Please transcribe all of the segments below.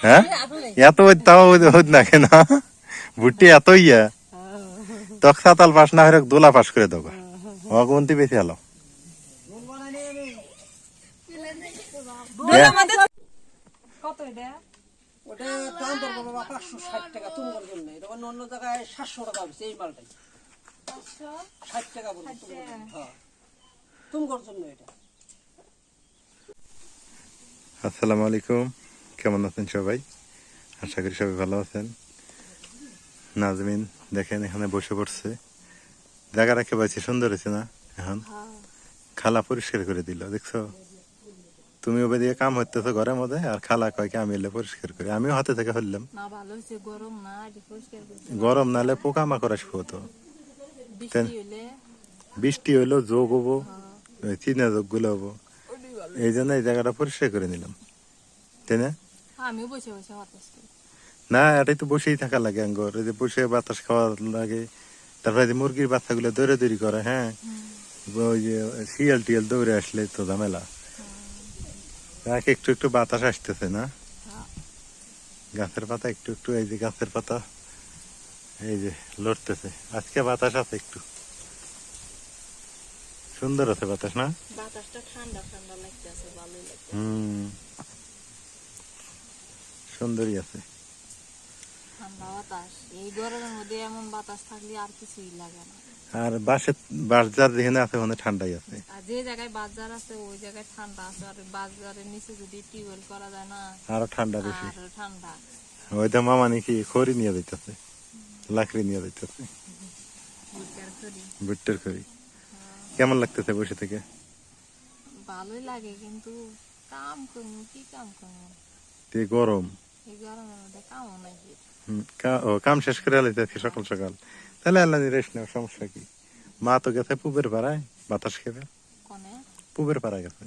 হ্যাঁ এত তাও হইত না কেন ভুট্টি এত ইয়া তক সাতাল পাস না হয়ে দোলা পাস করে দেবো অগন্তি বেশি আলো ওটা দাম পড়বে বাবা 560 টাকা তোমার জন্য। এটা অন্য জায়গায় 700 টাকা হবে এই মালটাই। 560 টাকা পড়বে তোমার জন্য। হ্যাঁ। তোমার জন্য এটা। আসসালামু আলাইকুম, কেমন আছেন সবাই? আশা করি সবাই ভালো আছেন। নাজমিন দেখেন এখানে বসে পড়ছে, জায়গাটা কে পাইছে সুন্দর হয়েছে না? এখন খালা পরিষ্কার করে দিল, দেখছো? তুমি ওবে দিয়ে কাম হইতেছো ঘরের মধ্যে, আর খালা কয় কি আমি এলে পরিষ্কার করি। আমিও হাতে থেকে হইলাম। গরম নালে পোকা মাকড় আসবো তো, বৃষ্টি হইলো যোগ হবো, চীনা যোগ গুলো হবো, এই জন্য এই জায়গাটা পরিষ্কার করে নিলাম, তাই না? না এটাই তো বসেই থাকা লাগে আঙ্গর, এই যে বসে বাতাস খাওয়া লাগে। তারপরে যে মুরগির বাচ্চাগুলো দৌড়াদৌড়ি করে, হ্যাঁ ওই যে শিয়াল টিয়াল দৌড়ে আসলে তো ঝামেলা। একটু একটু বাতাস আসতেছে না, গাছের পাতা একটু একটু, এই যে গাছের পাতা এই যে লড়তেছে। আজকে বাতাস আছে, একটু সুন্দর আছে বাতাস, না? বাতাসটা ঠান্ডা ঠান্ডা লাগতেছে, ভালোই লাগছে। সুন্দরই আছে ঠান্ডা বাতাস, এই গরমের মধ্যে এমন বাতাস থাকলে আর কিছুই লাগে না। আর বাজার যেখানে আছে ওখানে ঠান্ডাই আছে, আর যে জায়গায় বাজার আছে ওই জায়গায় ঠান্ডা আছে। আর বাজারের নিচে যদি টিউবওয়েল করা যায় না, আরো ঠান্ডা বেশি। আরো ঠান্ডা। ওই তো মামা নাকি খড়ি নিয়ে যাইতেছে, লাকড়ি নিয়ে যাইতেছে, ভুট্টার খড়ি। কেমন লাগতেছে বসে থেকে? ভালোই লাগে, কিন্তু কাম করবো কি কাম করবো? গরম, এই গরমের মধ্যে কামও নাই। কাম শেষ করে আলাইতে সকাল সকাল, তাহলে আল্লাহ রেস্ট নেওয়ার সমস্যা কি? মা তো গেছে পুবের পাড়ায় বাতাস খেবে। কোনে? পুবের পাড়ায় গেছে,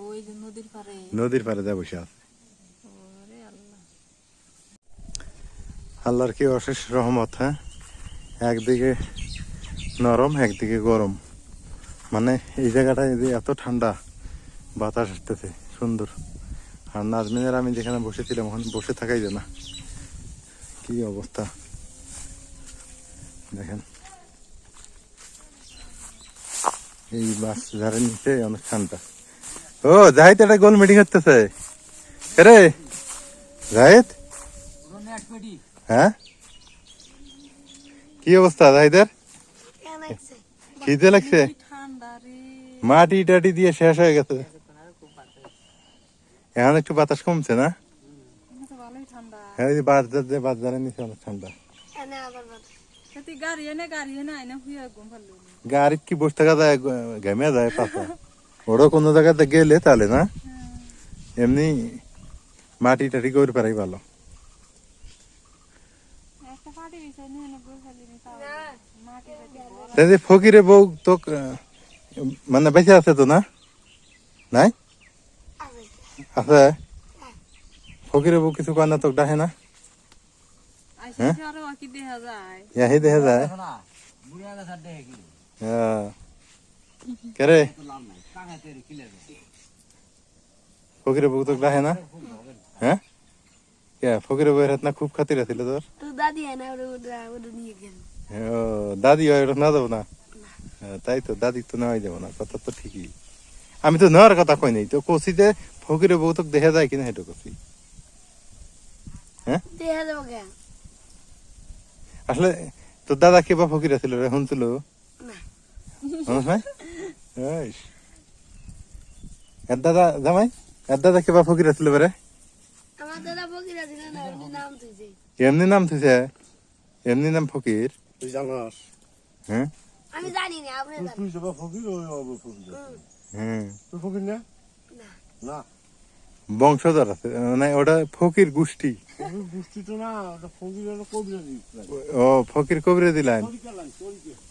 ওই যে নদীর পাড়ে। নদীর পাড়ে যা বসে আছে। ওরে আল্লাহ, আল্লাহর কি অশেষ রহমত। হ্যাঁ, একদিকে নরম একদিকে গরম, মানে এই জায়গাটায় যে এত ঠান্ডা বাতাস আসতেছে সুন্দর। আর নাজমিনের আমি যেখানে বসেছিলাম ওখানে বসে থাকাই যায় না, কি অবস্থা দেখেন। এই বাস ধারে নিচে অনেক ঠান্ডা। ও জাহিদ, একটা গোল মিটিং হতেছে রে জাহিদ? হ্যাঁ, কি অবস্থা জাহিদের? খিদে লাগছে? মাটি টাটি দিয়ে শেষ হয়ে গেছে, এখন একটু বাতাস কমছে না? হ্যাঁ, বাজারের নিচে অনেক ঠান্ডা। গাড়ি কি বসে থাকা যায়, ঘেমে যায় পাতা। ওরা কোনো জায়গাতে গেলে তাহলে না, এমনি মাটি টাটি করে পারাই ভালো। ফকিরে বউ তো মানে বেঁচে আছে তো, না? নাই আছে? ফকিরে বউ কিছু কয় না তো, ডাহে না? হ্যাঁ, দেখা যায়। কে ফকিরে বউ তো ডাহে না? হ্যাঁ, কে ফকিরে বউয়ের হাত না খুব খাতির আছিল তোর? দাদি হয় ওটা না যাবো না? তাই তো, দাদি তো নেওয়াই যাবো না, কথা তো ঠিকই। আমি তো নেওয়ার কথা কই নাই তো, কষি যে ফকিরে বউ তো দেখা যায় কিনা সেটা কষি। হ্যাঁ, আসলে তোর দাদা কে বা ফকির আছিল রে, শুনছিল? এর দাদা জামাই, এর দাদা কে বা ফকির আছিল বেরে? এমনি নাম থুইছে, এমনি নাম ফকির। তুই জানাস? হ্যাঁ, আমি জানি না, আপনি জানেন। তুই সব ফকির ওই অব ফকির। হ্যাঁ, তুই ফকির না? না, বংশধর আছে, মানে ওটা ফকির গোষ্ঠী। গোষ্ঠী তো না, ওটা ফকির হলো কবিরাজি। ও ফকির কবিরাজি লাইন,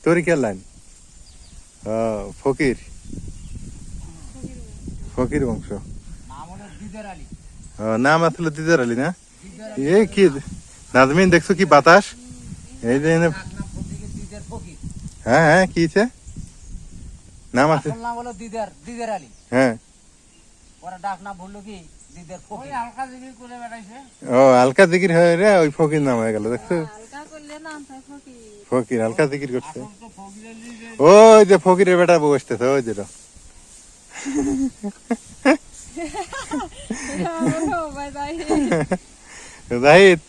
তরিকার লাইন। ফকির, ফকির বংশ। নাম আসলে দিদার আলী না? এ কি নাজমিন দেখছো কি বাতাস? এই যে হ্যাঁ হ্যাঁ, কি নাম আছে? নাম হলো দিদার আলী। হ্যাঁ, ওরা ডাক নাম বললো কি দিদের ফকির ও হালকা জিকির হয়ে রে ওই ফকির নাম হয়ে গেল দেখছো হালকা করলে না তাই ফকির ফকির হালকা জিকির করছে ওই যে ফকিরের বেটা বসতেছে ওই যেটা ভাই ভাই জাহিদ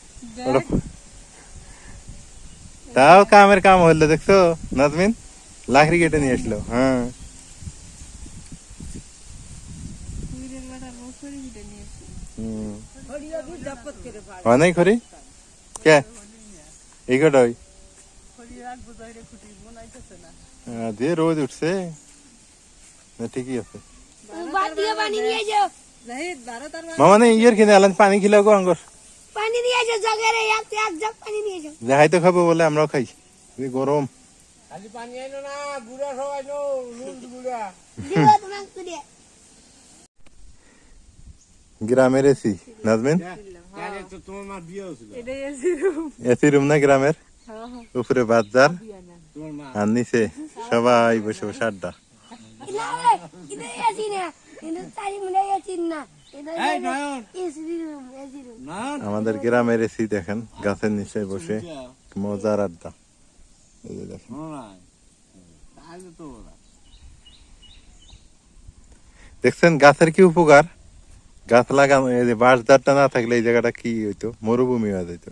তাও কামের কাম হইলো দেখছো নাজমিন লাকড়ি কেটে নিয়ে আসলো হ্যাঁ ফকিরের বেটার বছরই হিটে নিয়েছি হুম হরিয়া দুধ জাপত করে পারে হয় নাই খরি কে এই কটা ওই দিয়ে রোজ উঠছে না ঠিকই আছে বাদ দিয়ে পানি নিয়ে যাও জাহিদ ভারত আর মামা নেই ইয়ের কিনে আলেন পানি খিলাও গো আঙ্গর পানি নিয়ে যাও জগের এক জগ পানি নিয়ে যাও যাহাই তো খাবো বলে আমরাও খাই এই গরম খালি পানি আইনো না গুড়া সব আইনো নুন গুড়া দিও তোমাকে তুলে গ্রামের এসি নাজমিন আরে তো তোমার মা বিয়ে হয়েছিল এটাই আছে রুম এসি রুম না গ্রামের উপরে বাজার তোমার মা আর নিচে সবাই বসে বসে আড্ডা এটা এসি না এটা তারি মনে এসি না এটা এই নয়ন এসি রুম না আমাদের গ্রামের এসি দেখেন গাছের নিচে বসে মজার আড্ডা এই যে দেখেন না তাহলে তো ওরা দেখছেন গাছের কি উপকার গাছ লাগানো এই যে বাঁশঝাড়টা না থাকলে এই জায়গাটা কি হইতো মরুভূমি হয়ে যেত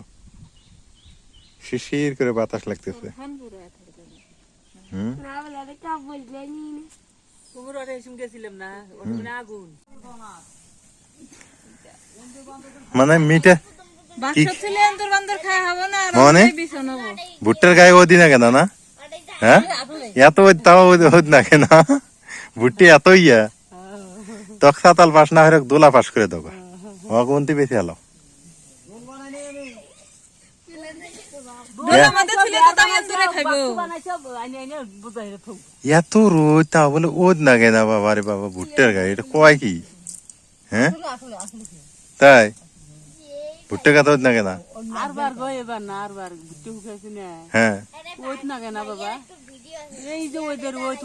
শিশির করে বাতাস লাগতেছে খান পুরো থাকবে হুম না বলে আরে কা বললে নি কুমুর ওরে এসে গেছিলাম না ওখানে আগুন মানে মিঠে বাক্স ছিলে অন্তর বান্দর খাওয়া হবে না আর মানে? ওই বিছানো ভুট্টার গায়ে ওদি না কেন না হ্যাঁ এত ওই তাও ওদ না কেন ভুট্টি এত ইয়া তক সাতাল পাস না হয়ে দোলা পাস করে দেবো অগন্তি বেশি আলো দোলা মধ্যে ছিলে তো তামাল দূরে খাইবো বানাইছে আইনে আইনে বুঝাই রে থৌ এত রোদ তা বলে ওদ না কেন বাবা রে বাবা ভুট্টার গায়ে এটা কয় কি হ্যাঁ তাই ভুট্টা গাছ ওদ না কেন আর বার গো এবার না আর বার বুঝতে হুকাইছে না হ্যাঁ ওই না কেন বাবা এই যে ওইদের ওই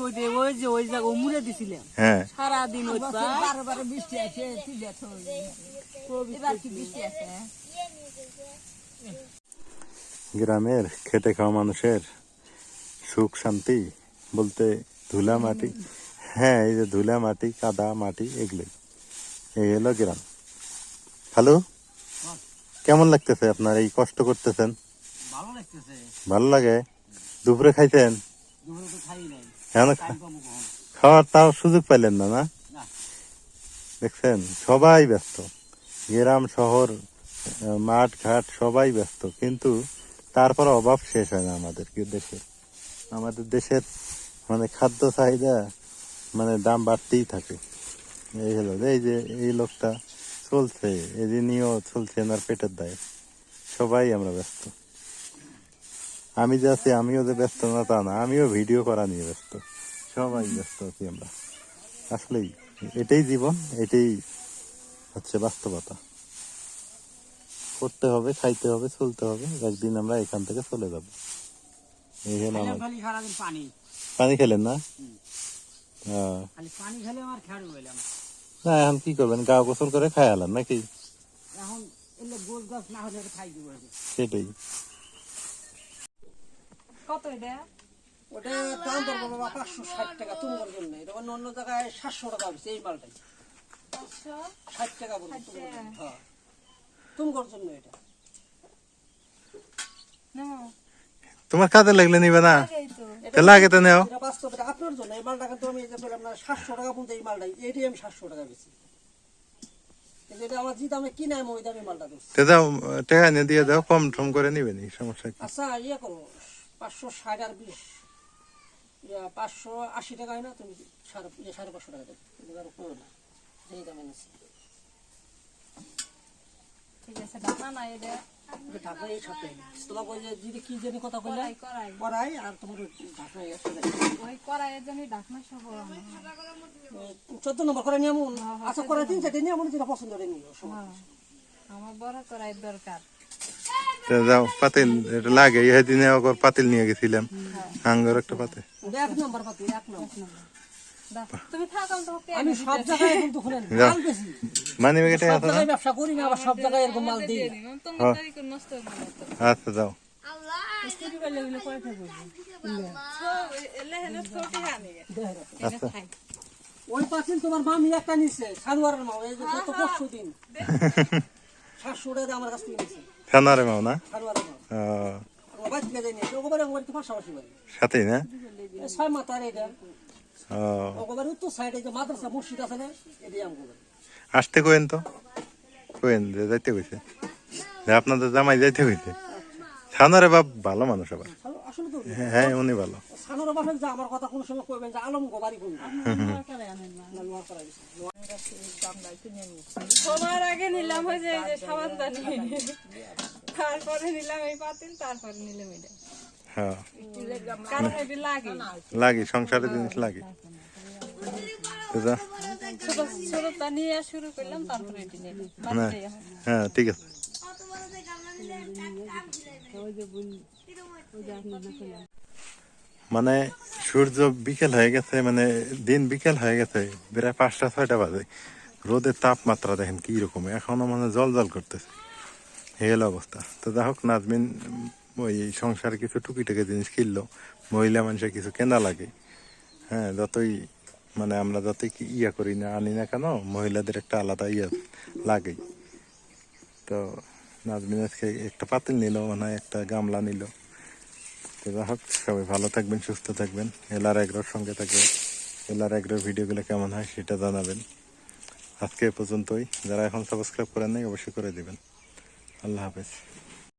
যে ওই জায়গা মুড়ে দিছিলাম হ্যাঁ সারা দিন ওই বারবার বৃষ্টি আছে তিলে থই এবার কি বৃষ্টি আছে গ্রামের খেটে খাওয়া মানুষের সুখ শান্তি বলতে ধুলা মাটি হ্যাঁ এই যে ধুলা মাটি কাদা মাটি এগুলোই এই হলো গ্রাম হ্যালো কেমন লাগতেছে আপনার এই কষ্ট করতেছেন ভালো লাগতেছে ভালো লাগে দুপুরে খাইছেন দুপুরে তো খাই নাই এখন টাইম পাবো কখন খাওয়ার তাও সুযোগ পাইলেন না না না দেখছেন সবাই ব্যস্ত গ্রাম শহর মাঠ ঘাট সবাই ব্যস্ত কিন্তু তারপর অভাব শেষ হয় না আমাদের আমাদের দেশের মানে খাদ্য চাহিদা মানে দাম বাড়তেই থাকে এই হলো এই যে এই লোকটা চলছে এই যে নিয়েও চলছে এনার পেটের দায়ে সবাই আমরা ব্যস্ত আমি যে আছি আমিও যে ব্যস্ত না তা না আমিও ভিডিও করা নিয়ে ব্যস্ত সবাই ব্যস্ত আছি আমরা আসলেই এটাই জীবন এটাই হচ্ছে বাস্তবতা করতে হবে খাইতে হবে চলতে হবে একদিন আমরা এখান থেকে চলে যাব এই হলো আমার খালি সারাদিন পানি পানি খেলেন না হ্যাঁ খালি পানি খেলে আমার খেয়াল হইলাম না এখন কি করবেন গা গোসল করে খাই আলাম নাকি এখন এলে গোল গাছ না হলে খাই দিব সেটাই কত এটা ওটা দাম পড়বো বাবা 560 টাকা তোমার জন্য এটা অন্য অন্য জায়গায় 700 টাকা হচ্ছে এই মালটাই 60 টাকা বলবো তোমার জন্য। হ্যাঁ তোমার জন্য এটা তোমার কাজে লাগলে নিবে না এই তো তাহলে আগে তো নেও এটা বাস্তব এটা আপনার জন্য এই মালটা কিন্তু আমি এই যে বললাম না 700 টাকা পর্যন্ত এই মালটাই এটাই আমি 700 টাকা বেশি কিন্তু এটা আমার যে দামে কিনে আমি ওই দামে মালটা দিচ্ছি তো দাও টাকা নিয়ে দিয়ে দাও কম টম করে নিবে নি সমস্যা কি আচ্ছা ইয়ে করো 560 আর 20 580 টাকা হয় না তুমি 550 টাকা দেবে তুমি আর করো না এই দামে নিচ্ছি ঠিক আছে ঢাকা না এটা ঢাকা এই সপ্তাহে তোমাকে ওই যে দিদি কি জানি কথা কইলে করাই করাই আর তোমার ঢাকা আসলে ওই করাইয়ের জন্য ঢাকনা সব 14 নম্বর করে নিয়ে আমন আচ্ছা করে 3-4 নিয়ে আমন যেটা পছন্দ করে নিও আমার বড় করাই দরকার তো যাও পাতিল এটা লাগে এই দিনে পাতিল নিয়ে গেছিলাম আঙ্গর একটা পাতিল 1 নম্বর পাতি 1 নম্বর তুমি থাকো আমি তোমাকে আমি সব জায়গায় কিন্তু শুনেন যাও। মাল বেশি মানি ব্যাগেটা সব আছে না জায়গায় ব্যবসা করি না আবার সব জায়গায় এরকম মাল দিই না। তোমার তারিখ নষ্ট হবে না তো আচ্ছা যাও স্কুটি পাইলে এগুলো কয়টা করবো আচ্ছা ওই পাচ্ছেন তোমার মামি একটা নিচ্ছে সারোয়ারের মা এই যে গত পরশু দিন 700 টাকা দিয়ে আমার কাছ থেকে নিচ্ছে ফেনারে মাও না সারোয়ারের মা আমার বাড়ি থেকে যাই নিয়েছে ওকবারে আমার বাড়িতে পাশাপাশি বাড়ি সাথেই না এই 6 মাথার এটা ও ওকবারে উত্তর সাইডে যে মাদ্রাসা মসজিদ আছে না এটাই আমগো বাড়ি। আসতে কইেন তো কইেন যে যাইতে কইছে যে আপনাদের জামাই যাইতে কইছে সানারে বাপ ভালো মানুষ আবার আসলে তো হ্যাঁ উনি ভালো সানোর বাসায় যে আমার কথা কোনো সময় কইবেন যে আলম গোবারি কোন সবার আগে নিলাম ওই যে সাবানদানি তারপরে নিলাম এই পাতিল তারপরে নিলাম এটা হ্যাঁ কারণ এটা লাগে লাগে সংসারে জিনিস লাগে তো যা। ছোট ছোটটা নিয়ে শুরু করলাম তারপরে এটা নিলাম হ্যাঁ হ্যাঁ ঠিক আছে মানে সূর্য বিকেল হয়ে গেছে মানে দিন বিকেল হয়ে গেছে প্রায় 5টা 6টা বাজে রোদের তাপমাত্রা দেখেন কি রকম এখনো মানে জল জল করতেছে এই হলো অবস্থা তো যাই হোক নাজমিন ওই সংসারে কিছু টুকিটাকি জিনিস কিনলো মহিলা মানুষের কিছু কেনা লাগে হ্যাঁ যতই মানে আমরা যতই ইয়া করি না আনি না কেন মহিলাদের একটা আলাদা ইয়া লাগেই তো নাজমিন আজকে একটা পাতিল নিল মানে একটা গামলা নিল তো যাই হোক সবাই ভালো থাকবেন সুস্থ থাকবেন এলার এগ্রোর সঙ্গে থাকবেন এলার এগ্রোর ভিডিওগুলো কেমন হয় সেটা জানাবেন আজকে এ পর্যন্তই যারা এখন সাবস্ক্রাইব করেন নাই অবশ্যই করে দিবেন আল্লাহ হাফেজ